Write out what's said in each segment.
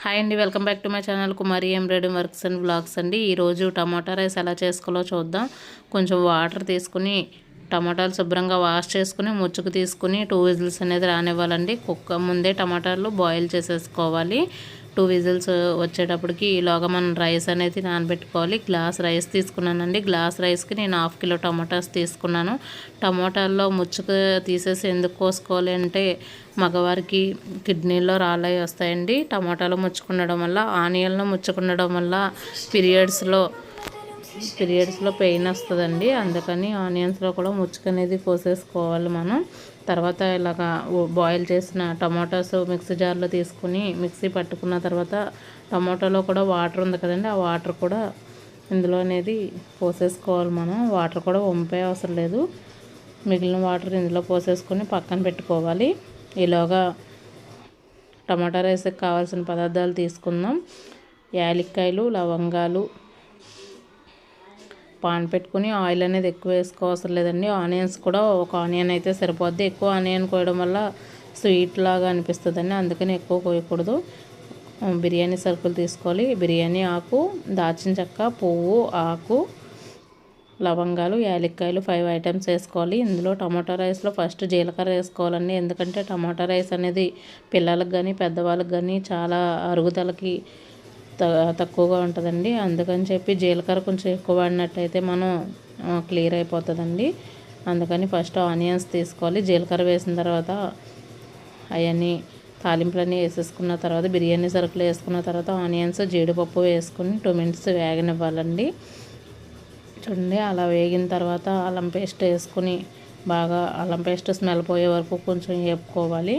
Hi అండి, welcome back to my channel Kumari embroidery works and vlogs అండి. ఈరోజు టమాటా rice ఎలా చేసుకోవాలో చూద్దాం. కొంచెం వాటర్ తీసుకుని టమాటాలు శుభ్రంగా వాష్ చేసుకుని ముచ్చుకు తీసుకుని 2 విజిల్స్ అనేది రానివ్వాలండి. ముందే టమాటాలు బాయిల్ చేసేసుకోవాలి. 2 విజిల్స్ వచ్చేటప్పటికి ఈలోగా మనం రైస్ అనేది నానబెట్టుకోవాలి. గ్లాస్ రైస్ తీసుకున్నానండి. గ్లాస్ రైస్కి నేను 1/2 కిలో టమాటాస్ తీసుకున్నాను. టమాటాల్లో ముచ్చుకు తీసేసి ఎందుకు కోసుకోవాలి అంటే మగవారికి కిడ్నీలో రాళ్ళవి వస్తాయండి. టమాటాలు ముచ్చుకుండడం వల్ల, ఆనియన్లో ముచ్చుకుండడం వల్ల పీరియడ్స్లో పెయిన్ వస్తుందండి. అందుకని ఆనియన్స్లో కూడా ముచ్చుకు అనేది కోసేసుకోవాలి మనం. తర్వాత ఇలాగా బాయిల్ చేసిన టమాటాస్ మిక్సీ జార్లో తీసుకుని మిక్సీ పట్టుకున్న తర్వాత టమాటాలో కూడా వాటర్ ఉంది కదండి, ఆ వాటర్ కూడా ఇందులో అనేది పోసేసుకోవాలి మనం. వాటర్ కూడా వంపే అవసరం లేదు. మిగిలిన వాటర్ ఇందులో పోసేసుకొని పక్కన పెట్టుకోవాలి. ఈలోగా టమాటా రైస్కి కావాల్సిన పదార్థాలు తీసుకుందాం. యాలక్కాయలు, లవంగాలు, పాన్ పెట్టుకుని ఆయిల్ అనేది ఎక్కువ వేసుకోవసరం లేదండి. ఆనియన్స్ కూడా ఒక ఆనియన్ అయితే సరిపోద్ది. ఎక్కువ ఆనియన్ కోయడం వల్ల స్వీట్ లాగా అనిపిస్తుందండి, అందుకని ఎక్కువ కోయకూడదు. బిర్యానీ సరుకులు తీసుకోవాలి. బిర్యానీ ఆకు, దాల్చిన చెక్క, పువ్వు, ఆకు, లవంగాలు, యాలక్కాయలు 5 ఐటమ్స్ వేసుకోవాలి. ఇందులో టమాటా రైస్లో ఫస్ట్ జీలకర్ర వేసుకోవాలండి. ఎందుకంటే టమాటా రైస్ అనేది పిల్లలకు కానీ పెద్దవాళ్ళకి కానీ చాలా అరుగుదలకి తక్కువగా ఉంటుందండి. అందుకని చెప్పి జీలకర్ర కొంచెం ఎక్కువ వాడినట్టయితే మనం క్లియర్ అయిపోతుందండి. అందుకని ఫస్ట్ ఆనియన్స్ తీసుకోవాలి. జీలకర్ర వేసిన తర్వాత అవన్నీ తాలింపులన్నీ వేసేసుకున్న తర్వాత బిర్యానీ సరుకులు వేసుకున్న తర్వాత ఆనియన్స్, జీడిపప్పు వేసుకుని 2 మినిట్స్ వేగనివ్వాలండి. చూడండి, అలా వేగిన తర్వాత అల్లం పేస్ట్ వేసుకుని బాగా అల్లం పేస్ట్ స్మెల్ పోయే వరకు కొంచెం వేపుకోవాలి.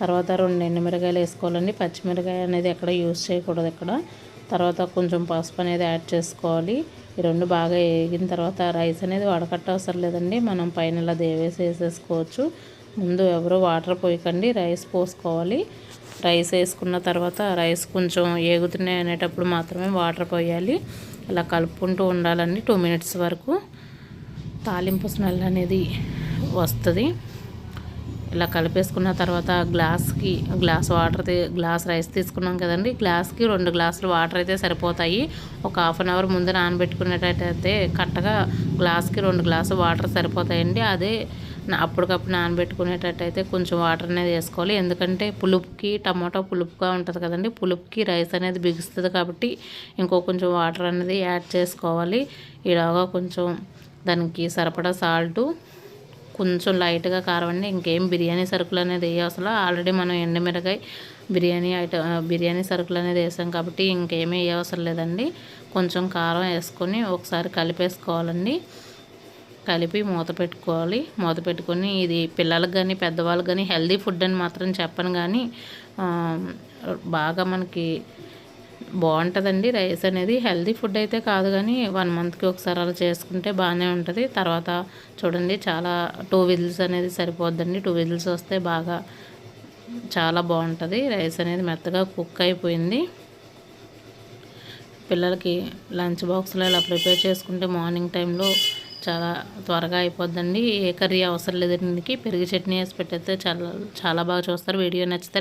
తర్వాత 2 ఎండుమిరకాయలు వేసుకోవాలండి. పచ్చిమిరకాయ అనేది ఎక్కడ యూజ్ చేయకూడదు ఇక్కడ. తర్వాత కొంచెం పసుపు అనేది యాడ్ చేసుకోవాలి. ఈ 2 బాగా వేగిన తర్వాత రైస్ అనేది వడకట్ట అవసరం లేదండి, మనం పైన ఇలా దేవేసి వేసేసుకోవచ్చు. ముందు ఎవరు వాటర్ పోయకండి, రైస్ పోసుకోవాలి. రైస్ వేసుకున్న తర్వాత రైస్ కొంచెం ఏగుతున్నాయి అనేటప్పుడు మాత్రమే వాటర్ పోయాలి. ఇలా కలుపుకుంటూ ఉండాలండి 2 మినిట్స్ వరకు. తాలింపు స్మెల్ అనేది వస్తుంది. ఇలా కలిపేసుకున్న తర్వాత గ్లాస్ రైస్ తీసుకున్నాం కదండి, గ్లాస్కి 2 గ్లాసులు వాటర్ అయితే సరిపోతాయి. ఒక 1/2 అవర్ ముందు నానబెట్టుకునేటట్టయితే కరెక్ట్గా గ్లాస్కి 2 గ్లాసులు వాటర్ సరిపోతాయండి. అదే అప్పటికప్పుడు నానబెట్టుకునేటట్టయితే కొంచెం వాటర్ అనేది వేసుకోవాలి. ఎందుకంటే పులుపుకి, టమాటో పులుపుగా ఉంటుంది కదండి, పులుపుకి రైస్ అనేది బిగుస్తుంది కాబట్టి కొంచెం వాటర్ అనేది యాడ్ చేసుకోవాలి. ఇలాగా కొంచెం దానికి సరిపడా సాల్టు, కొంచెం లైట్గా కారం అండి. ఇంకేం బిర్యానీ సరుకులు అనేది అసలు ఆల్రెడీ మనం ఎండుమిరకాయ బిర్యానీ సరుకులు అనేది వేసాం కాబట్టి ఇంకేమీ అవసరం లేదండి. కొంచెం కారం వేసుకొని ఒకసారి కలిపేసుకోవాలండి. కలిపి మూత పెట్టుకోవాలి. మూత పెట్టుకొని ఇది పిల్లలకు కానీ పెద్దవాళ్ళకి కానీ హెల్దీ ఫుడ్ అని మాత్రం చెప్పను, కానీ బాగా మనకి బాగుంటుందండి. రైస్ అనేది హెల్దీ ఫుడ్ అయితే కాదు, కానీ 1 మంత్కి ఒకసారి అలా చేసుకుంటే బాగానే ఉంటుంది. తర్వాత చూడండి, 2 విజిల్స్ అనేది సరిపోద్దండి. 2 విజిల్స్ వస్తే బాగా చాలా బాగుంటుంది. రైస్ అనేది మెత్తగా కుక్ అయిపోయింది. పిల్లలకి లంచ్ బాక్స్లో ఇలా ప్రిపేర్ చేసుకుంటే మార్నింగ్ టైంలో చాలా త్వరగా అయిపోద్దండి. ఏ కర్రీ అవసరం లేదు. దీనికి పెరుగు చట్నీ వేసి పెట్టేస్తే చాలా చాలా బాగా చూస్తారు. వీడియో నచ్చితే